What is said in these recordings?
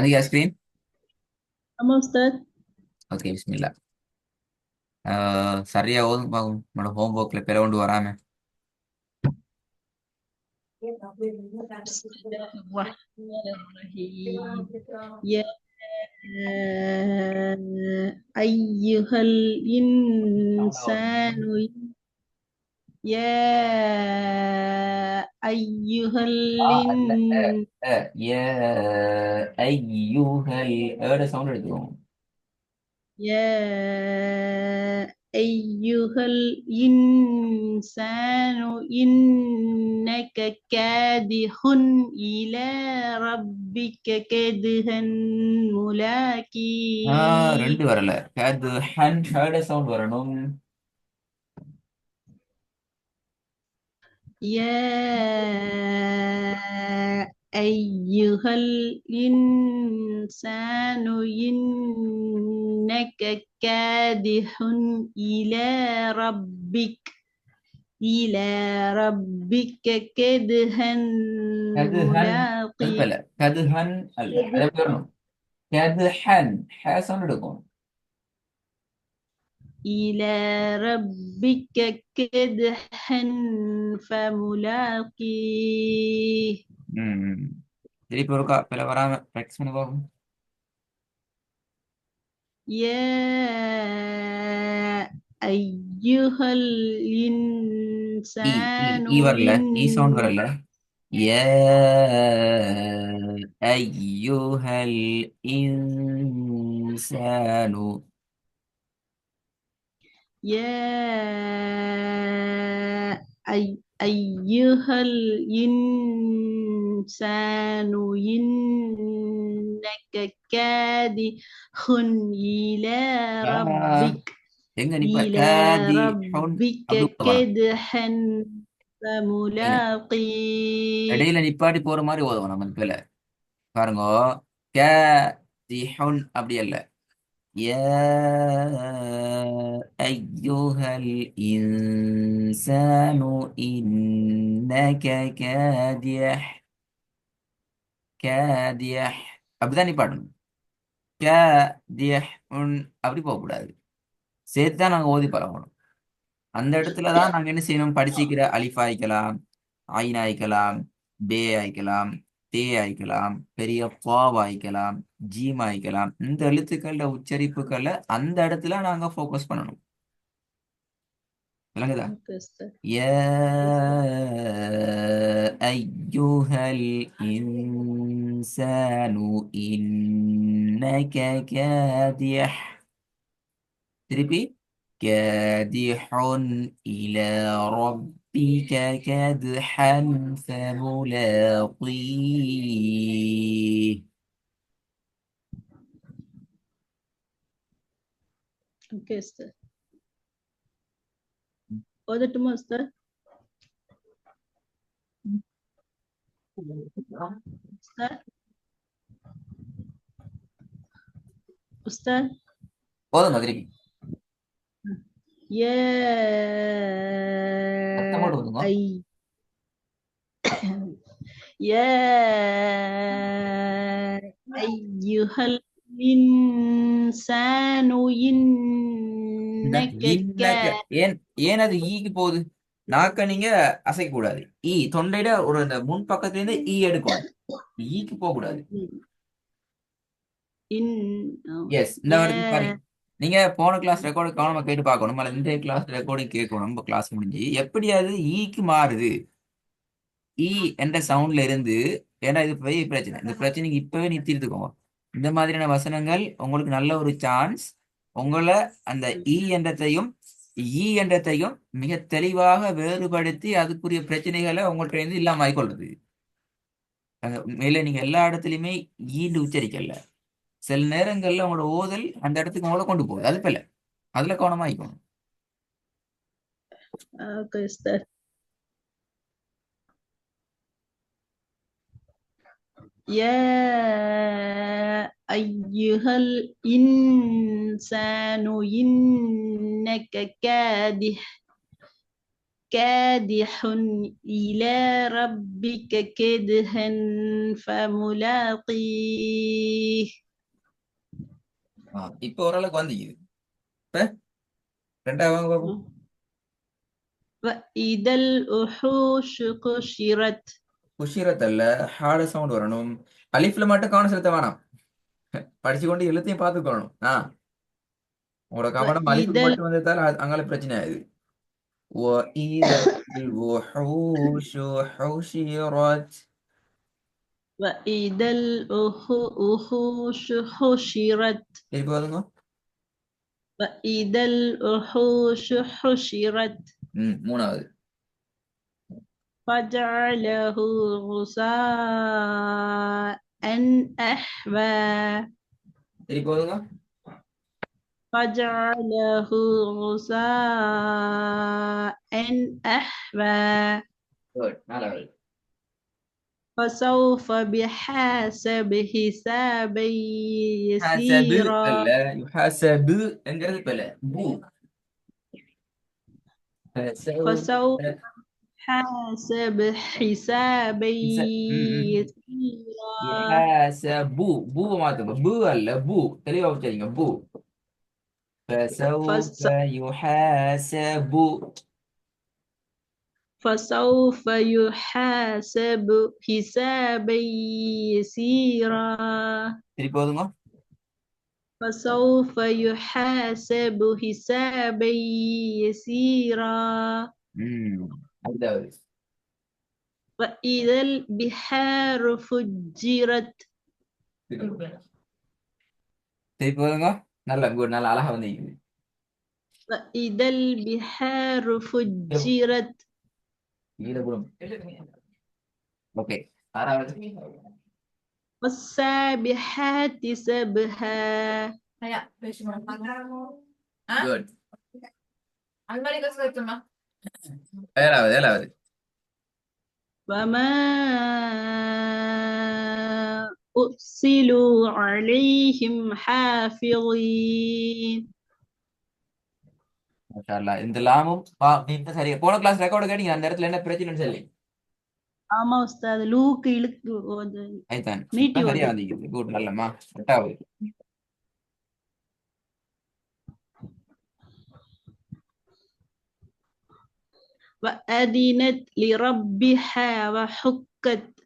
عندك ايس كريم؟ أما أستاذ. Okay பிஸ்மில்லா. சரியா ஓதும் பாக்கும் என்னோட ஹோம் ஒர்க்ல பிற கொண்டு வராம. بسم الله الرحمن الرحيم. يا أيها الإنسان يا أيها அல்ல ய ஐயுஹல் ஏட சவுண்ட் எடுத்துக்கோங்க. يا أيها الإنسان إنك كادح إلى ربك كدحا ملاقيه. ரெண்டு வரல. அது ஹன் ஏட சவுண்ட் வரணும். يا أيها الإنسان إنك كادح إلى ربك إلى ربك كدحا கது ஹன் அது ملاقيه. பல கது ஹன் அல்ல அதை வரணும். கது ஹன் ஹே சவுண்ட் எடுக்கும். إلى ربك كدحا فملاقيه. ம் திருப்பி ஒருக்கா பிற வராம ப்ராக்டிஸ் பண்ணி பார்க்கும். يا أيها இ இ الإنسان ஈ வரல. ஈ சவுண்ட் إن வரல. يا أيها الإنسان. يا أيها الإنسان إنك كادح إلى ஆ, ربك எங்க நிப்ப إلى காதி ஹவுன் ربك அப்படி ஓதணும். كدحا இல்ல, فملاقيه. இடையில நிப்பாட்டி போற மாதிரி ஓதணும் நம்ம இப்ப. பாருங்க, க தி ஹவுன் அப்படி அல்ல. யா ஐயுஹல் இன்சானு இன்னக காதிஹ் காதிஹ் அப்படிதான் நிப்பாட்டணும். காதிஹ் அப்படி போகக்கூடாது. சேர்த்து தான் நாங்க ஓதி பழகணும். அந்த இடத்துல தான் நாங்க என்ன செய்யணும், படிச்சிக்கிற அலிஃப் ஆயிக்கலாம், ஐன் ஆயிக்கலாம், பே ஆயிக்கலாம், தே ஆயிக்கலாம், பெரிய பாவ் ஆயிக்கலாம், ஜீம் ஆயிக்கலாம். இந்த எழுத்துக்கள உச்சரிப்புகளை அந்த இடத்துல நாங்க ஃபோக்கஸ் பண்ணணும். விளங்குதா? Okay, sir. யா Yes, sir. ஐயுஹல் இன்சானு இன்னக காதிஹ். திருப்பி كادح إلى ربك كدحا فملاقيه. Okay, sir. ஓதட்டுமா உஸ்தாத்? உஸ்தாத், உஸ்தாத். போதும் திருப்பி يا சத்தமோடு ஓதுங்க. أي يا أيها الإنسان இந்த إنك இன்னக்க ஏன் ஏன் அது ஈக்கு போகுது? நாக்க நீங்க அசைக்க கூடாது. ஈ தொண்டையில ஒரு இந்த முன் பக்கத்துல இருந்து ஈ எடுக்கணும். ஈக்கு போக கூடாது. எஸ், இந்த வருது பாருங்க. يا நீங்க போன கிளாஸ் ரெக்கார்டு கவனமா கேட்டு பார்க்கணும். அல்ல இந்த கிளாஸ் ரெக்கார்டிங் கேட்கணும். நம்ம கிளாஸ் முடிஞ்சு எப்படி அது ஈக்கு மாறுது. ஈ என்ற சவுண்ட்ல இருந்து, ஏன்னா இது பெரிய பிரச்சனை. இந்த பிரச்சனைக்கு இப்பவே நீ தீர்த்துக்கோங்க. இந்த மாதிரியான வசனங்கள் உங்களுக்கு நல்ல ஒரு சான்ஸ். உங்களை அந்த ஈ என்றத்தையும் ஈ என்றத்தையும் மிக தெளிவாக வேறுபடுத்தி அதுக்குரிய பிரச்சனைகளை உங்கள்கிட்ட இருந்து இல்லாம ஆயிக்கொள்றது. மேல நீங்க எல்லா இடத்துலயுமே ஈண்டு உச்சரிக்கல. சில நேரங்கள்ல உங்களோட ஓதல் அந்த இடத்துக்கு உங்களை கொண்டு போகுது. அது பிள்ளை. அதுல கவனமா ஆயிக்கணும். Okay, Ustaz. يا أيها الإنسان إنك كادح كادح إلى ربك كدحا فملاقيه இப்போ ஓரளவுக்கு வந்துக்குது. இப்ப ரெண்டாவது வாங்க பாப்போம். وإذا الوحوش حشرت குஷிரத்தல்ல ஹார்ட சவுண்ட் வரணும். அலிஃப்ல மட்டும் கவனம் செலுத்த வேணாம். படிச்சு கொண்டு எழுத்தையும் பார்த்துக்கணும். உங்களோட கவனம் அலிஃபுக்கு وإذا மட்டும் வந்ததால அங்கால பிரச்சனை ஆகுது. وَإِذَا الْوُحُوشُ حُشِرَتْ. وإذا الوحوش حشرت திருப்பி வருங்க. وإذا الوحوش حشرت மூணாவது. فجعله غثاء أحوى திருப்பி வருங்க. فجعله غثاء أحوى Good. நாலாவது. فسوف بحسب حسابا ஹாசபு يسيرا அல்ல, யுஹாசபு என்கிறது பல பூ. فسوف حاسب حسابا يسيرا யுஹாசபு பூ மாத்துங்க. பூ அல்ல, பூ தெளிவா வச்சுருங்க. பூ. فسوف فس- يحاسب. فسوف يحاسب حسابا يسيرا திருப்பி வருங்க. فسوف يحاسب حسابا يسيرا அடுத்தாவது. وإذا البحار فجرت திருப்பி வருங்க. நல்ல குட், நல்ல அழகா வந்தீங்க. وإذا البحار فجرت ஈரகுலம். ஓகே, ஆறாவது. والسابحات سبها குட். ஏழாவது, ஏழாவது. وما أرسلوا عليهم حافظين மாஷா அல்லாஹ். இந்த லாமும் நீங்க சரியா போன கிளாஸ் ரெக்கார்டு கேட்டீங்க. அந்த இடத்துல என்ன பிரச்சனைன்னு சொல்லி ஆமா உஸ்தாத் லூக்கு இழுக்கு ஐதான் நீட்டி சரியா வருது வந்தீங்க. குட், நல்லம்மா. எட்டாவது. وأذنت لربها وحكت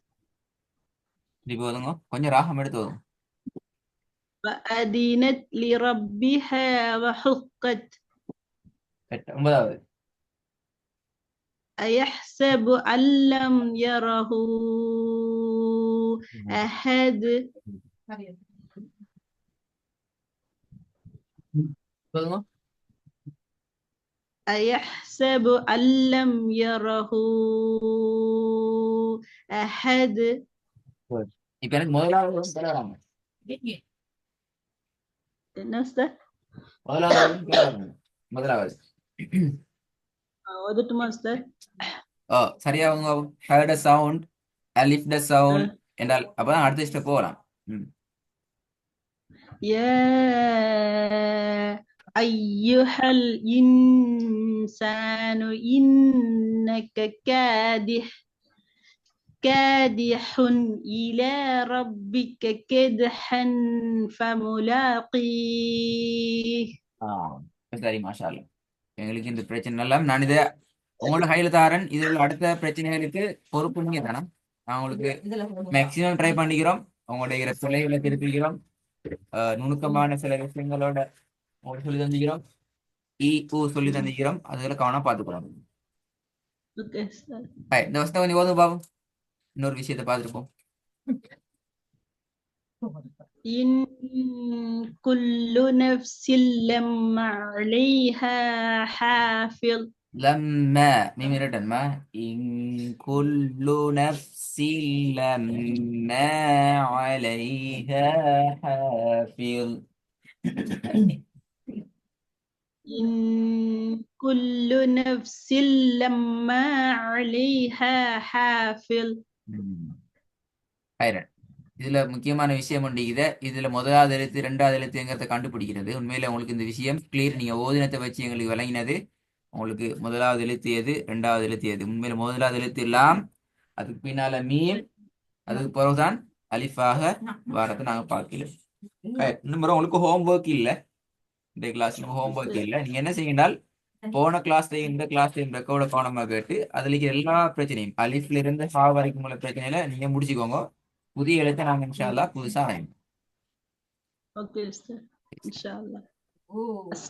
திருப்பி வருங்க. கொஞ்சம் ராகம் எடுத்து வரும். وأذنت لربها وحكت ஒன்பதாவது. أيحسب أن لم يره أحد சொல்லுங்க. أيحسب أن لم يره أحد இப்ப எனக்கு முதலாவது வரும். என்ன உஸ்தாத் முதலாவது. முதலாவது. ஓதட்டுமா உஸ்தாத் சரியா அவங்க ஹேர்ட் அ சவுண்ட், அலிஃப் த சவுண்ட் என்றால் அப்பதான் அடுத்த ஸ்டெப் போகலாம். يا أيها الإنسان إنك كادح إلى ربك كدحا فملاقيه சரி, மாஷா அல்லாஹ். எங்களுக்கு இந்த பிரச்சனை எல்லாம் நான் இதை உங்களோட கையில தாரன். இதில் உள்ள அடுத்த பிரச்சனைகளுக்கு பொறுப்பு நீங்க தானே. நான் உங்களுக்கு மேக்சிமம் ட்ரை பண்ணிக்கிறோம். உங்களுடைய பிள்ளைகளை திருப்பிக்கிறோம். நுணுக்கமான சில விஷயங்களோட உங்களுக்கு சொல்லி தந்திக்கிறோம். சொல்லி தந்திக்கிறோம். அதுல கவனம் பார்த்துக்கிறோம். ஓகே உஸ்தாத் இந்த வருஷத்தை கொஞ்சம் ஓதும் பாவம். இன்னொரு விஷயத்தை பார்த்துருப்போம். إن كل نفس لما عليها حافظ لما ميم ريتن ما إن كل نفس لما عليها حافظ. إن كل نفس لما عليها حافظ ஹைரன். இதுல முக்கியமான விஷயம் ஒன்று இதை இதுல முதலாவது எழுத்து ரெண்டாவது எழுத்துங்கிறத கண்டுபிடிக்கிறது. உண்மையில உங்களுக்கு இந்த விஷயம் கிளியர். நீங்க ஓதினத்தை வச்சு எங்களுக்கு விளங்கினது. உங்களுக்கு முதலாவது எழுத்து எது, ரெண்டாவது எழுத்து எது? உண்மையில முதலாவது எழுத்து எல்லாம், அதுக்கு பின்னால மீம், அதுக்கு பிறகுதான் அலிஃபாக வாரத்தை நாங்க பார்க்கல. இந்த முறை உங்களுக்கு ஹோம்ஒர்க் இல்ல, இந்த கிளாஸ்ல ஹோம்ஒர்க் இல்ல. நீங்க என்ன செய்யுங்கள், போன கிளாஸ்லயும் இந்த கிளாஸ்லயும் ரெக்கார்ட கவனமா கேட்டு அதுல இருக்கிற எல்லா பிரச்சனையும் அலிஃப்ல இருந்து ஹா வரைக்கும் உள்ள பிரச்சனையில நீங்க முடிச்சுக்கோங்க. புதிய எழுத்தை நாங்க இன்ஷா அல்லாஹ் புதுசா ஓகே உஸ்தாத். இன்ஷா அல்லாஹ்.